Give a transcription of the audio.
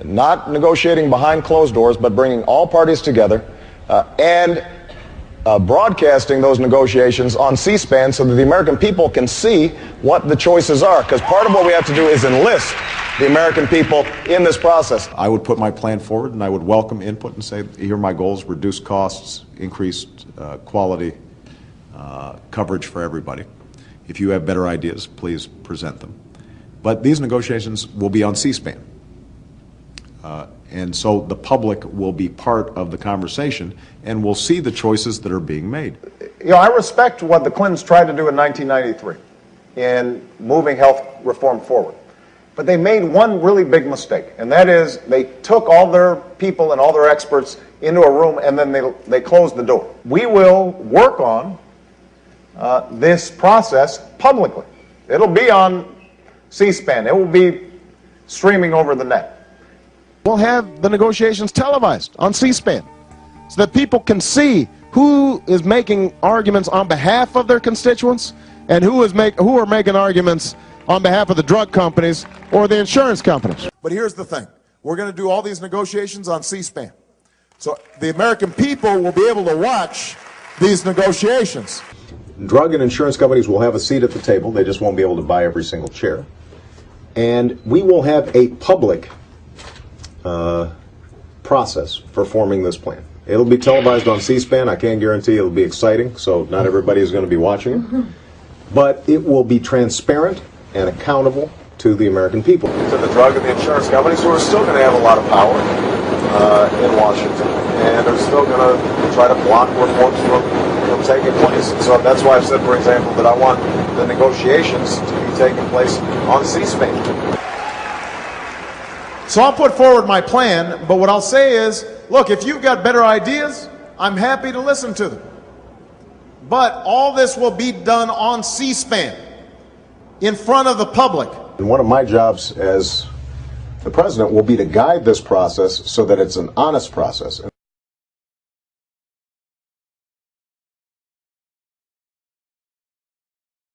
Not negotiating behind closed doors, but bringing all parties together and broadcasting those negotiations on C-SPAN so that the American people can see what the choices are. Because part of what we have to do is enlist the American people in this process. I would put my plan forward and I would welcome input and say, here are my goals: reduce costs, increased quality, coverage for everybody. If you have better ideas, please present them. But these negotiations will be on C-SPAN. And so the public will be part of the conversation and will see the choices that are being made. You know, I respect what the Clintons tried to do in 1993 in moving health reform forward. But they made one really big mistake, and that is they took all their people and all their experts into a room and then they closed the door. We will work on this process publicly. It'll be on C-SPAN. It will be streaming over the net. We'll have the negotiations televised on C-SPAN so that people can see who is making arguments on behalf of their constituents and who are making arguments on behalf of the drug companies or the insurance companies. But here's the thing. We're going to do all these negotiations on C-SPAN. So the American people will be able to watch these negotiations. Drug and insurance companies will have a seat at the table. They just won't be able to buy every single chair. And we will have a public process for forming this plan. It'll be televised on C-SPAN. I can't guarantee it'll be exciting, so not everybody is going to be watching it. But it will be transparent and accountable to the American people. To the drug and the insurance companies, who are still going to have a lot of power in Washington, and are still going to try to block reforms from taking place. And so that's why I've said, for example, that I want the negotiations to be taking place on C-SPAN. So I'll put forward my plan, but what I'll say is, look, if you've got better ideas, I'm happy to listen to them. But all this will be done on C-SPAN, in front of the public. And one of my jobs as the president will be to guide this process so that it's an honest process.